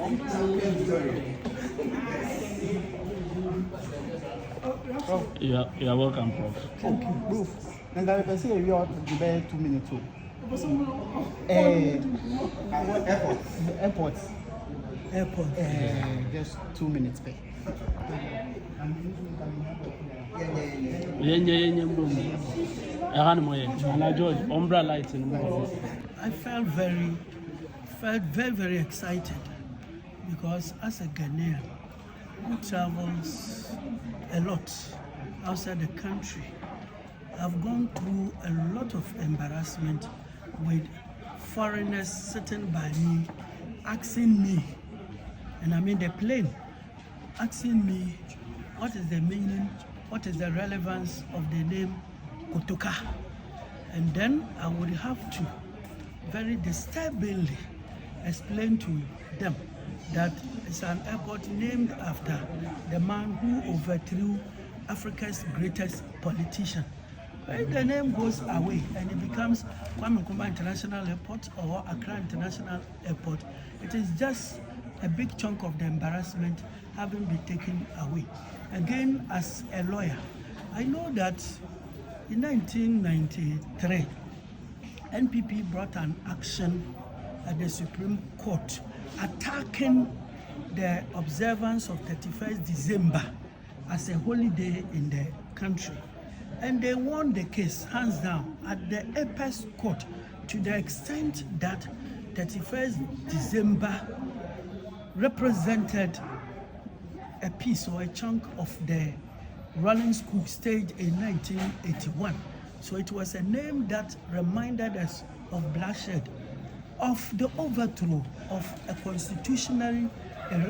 You are welcome, Prof. Thank you, Prof. And I will say you are 2 minutes old. Airport. Just 2 minutes, pay. I felt very excited because as a Ghanaian who travels a lot outside the country, I've gone through a lot of embarrassment with foreigners sitting by me, asking me, and I mean the plane, asking me what is the meaning, what is the relevance of the name Kotoka. And then I would have to very disturbingly explain to them that it's an airport named after the man who overthrew Africa's greatest politician. When the name goes away and it becomes Kotoka International Airport or Accra International Airport, it is just a big chunk of the embarrassment having been taken away. Again, as a lawyer, I know that in 1993, NPP brought an action at the Supreme Court attacking the observance of 31st December as a holiday in the country. And they won the case, hands down, at the apex court to the extent that 31st December represented a piece or a chunk of the running school staged in 1981. So it was a name that reminded us of bloodshed, of the overthrow of a constitutionally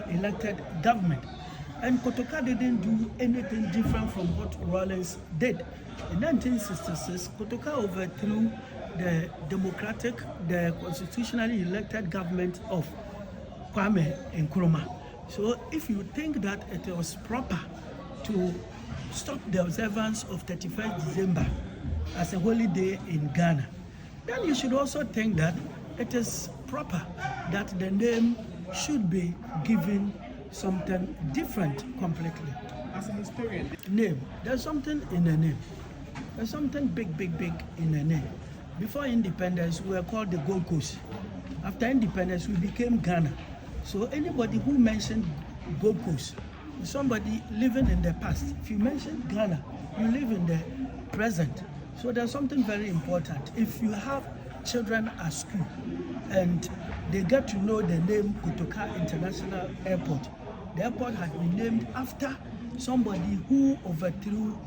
elected government. And Kotoka didn't do anything different from what Rawlings did. In 1966, Kotoka overthrew the constitutionally elected government of Kwame Nkrumah. So if you think that it was proper to stop the observance of 31st December as a holiday in Ghana, then you should also think that it is proper that the name should be given something different completely. As a historian, Name. There's something in a name. There's something big in a name. Before independence, we were called the Gold Coast. After independence, we became Ghana. So anybody who mentioned Gold Coast is somebody living in the past. If you mention Ghana, you live in the present. So there's something very important. If you have children at school and they get to know the name Kotoka International Airport, the airport has been named after somebody who overthrew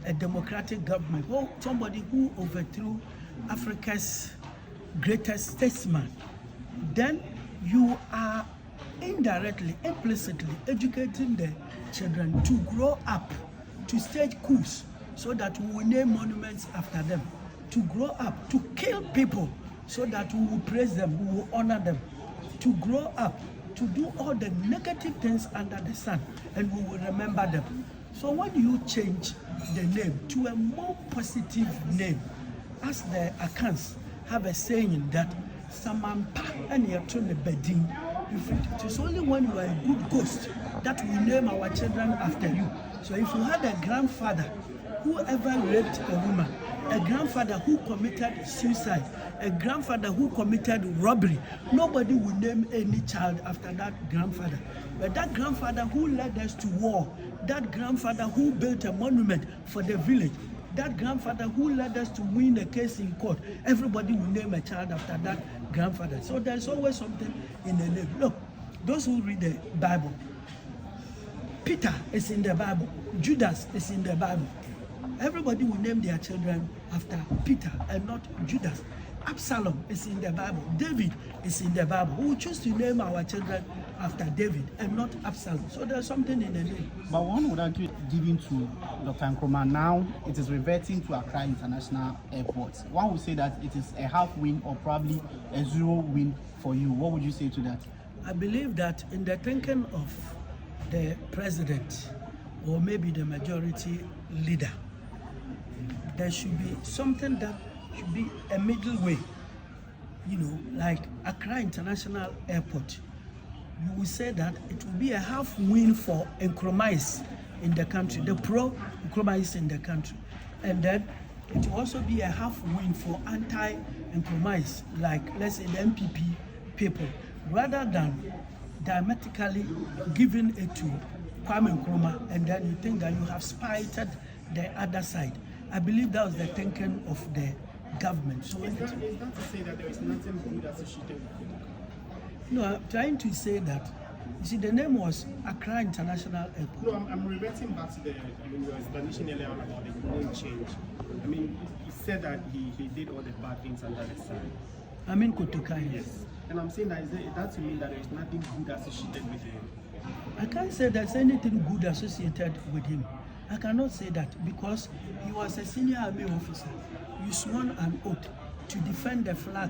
a democratic government, or somebody who overthrew Africa's greatest statesman. Then you are indirectly, implicitly educating the children to grow up, to stage coups so that we will name monuments after them, to grow up, to kill people so that we will praise them, we will honor them, to grow up, to do all the negative things under the sun, and we will remember them. So when you change the name to a more positive name, as the accounts have a saying that Samampa and Yatune Bedin, it is only when you are a good ghost that we name our children after you. So if you had a grandfather who ever raped a woman, a grandfather who committed suicide, a grandfather who committed robbery, nobody will name any child after that grandfather. But that grandfather who led us to war, that grandfather who built a monument for the village, that grandfather who led us to win a case in court, everybody will name a child after that grandfather. So there's always something in the name. Look, those who read the Bible, Peter is in the Bible, Judas is in the Bible. Everybody will name their children after Peter and not Judas. Absalom is in the Bible. David is in the Bible. We will choose to name our children after David and not Absalom. So there's something in the name. but one would argue given to Dr. Nkrumah, now it is reverting to Accra International Airport. One would say that it is a half win or probably a 0 win for you. What would you say to that? I believe that in the thinking of the president or maybe the majority leader, there should be something that should be a middle way, like Accra International Airport. you will say that it will be a half win for Nkrumah in the country, the pro-Nkrumah in the country. And then it will also be a half win for anti-Nkrumah, like let's say the MPP people, rather than diametrically giving it to Kwame Nkrumah, and then you think that you have spited the other side. I believe that was the thinking of the government. So is that to say that there is nothing good associated with it? No, I'm trying to say that, you see, the name was Accra International Airport. No, I'm reverting back to your explanation earlier on about the name change. I mean, he said that he did all the bad things under the sun. I mean Kotoka. Yes. And I'm saying that to mean that there is nothing good associated with him. I can't say there's anything good associated with him. I cannot say that because he was a senior army officer. You sworn an oath to defend the flag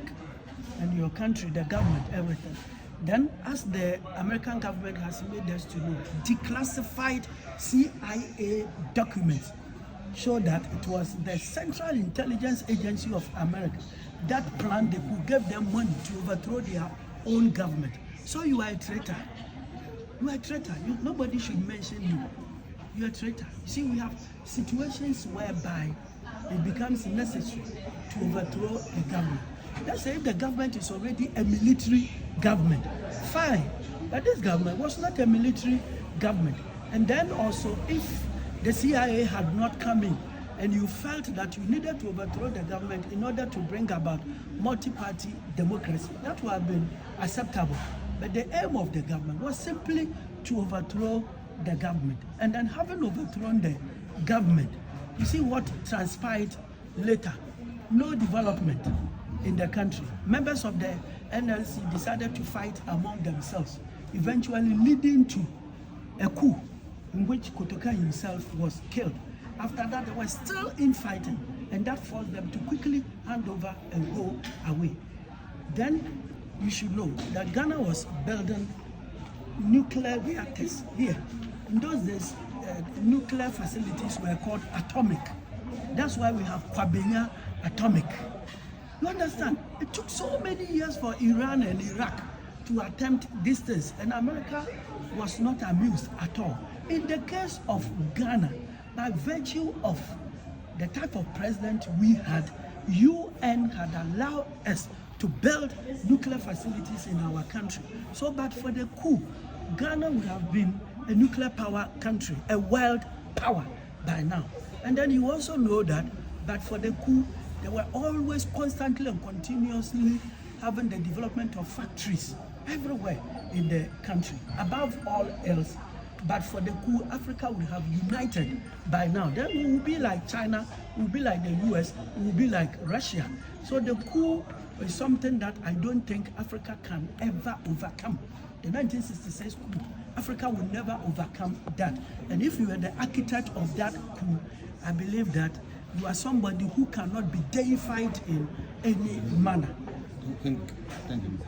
and your country, the government, everything. Then, as the American government has made us to know, declassified CIA documents show that it was the Central Intelligence Agency of America that planned, they could give them money to overthrow their own government. So you are a traitor. You are a traitor. Nobody should mention you. You are a traitor. You see, we have situations whereby it becomes necessary to overthrow a government. Let's say if the government is already a military government, fine. But this government was not a military government. And then also, if the CIA had not come in and you felt that you needed to overthrow the government in order to bring about multi-party democracy, that would have been acceptable. But the aim of the government was simply to overthrow the government. And then having overthrown the government, you see what transpired later. No development in the country. Members of the NLC decided to fight among themselves, eventually leading to a coup in which Kotoka himself was killed. After that, they were still infighting, and that forced them to quickly hand over and go away. Then you should know that Ghana was building nuclear reactors here. In those days, nuclear facilities were called atomic. That's why we have Kwabenya Atomic. You understand? It took so many years for Iran and Iraq to attempt these things, and America was not amused at all. In the case of Ghana, by virtue of the type of president we had, UN had allowed us to build nuclear facilities in our country. So, but for the coup, Ghana would have been a nuclear power country, a world power by now. And then you also know that, but for the coup, they were always constantly and continuously having the development of factories everywhere in the country. Above all else, but for the coup, Africa would have united by now. Then we will be like China, we will be like the US, we will be like Russia. So the coup is something that I don't think Africa can ever overcome. The 1966 coup, Africa will never overcome that. And if you are the architect of that coup, I believe that you are somebody who cannot be deified in any manner. Thank you.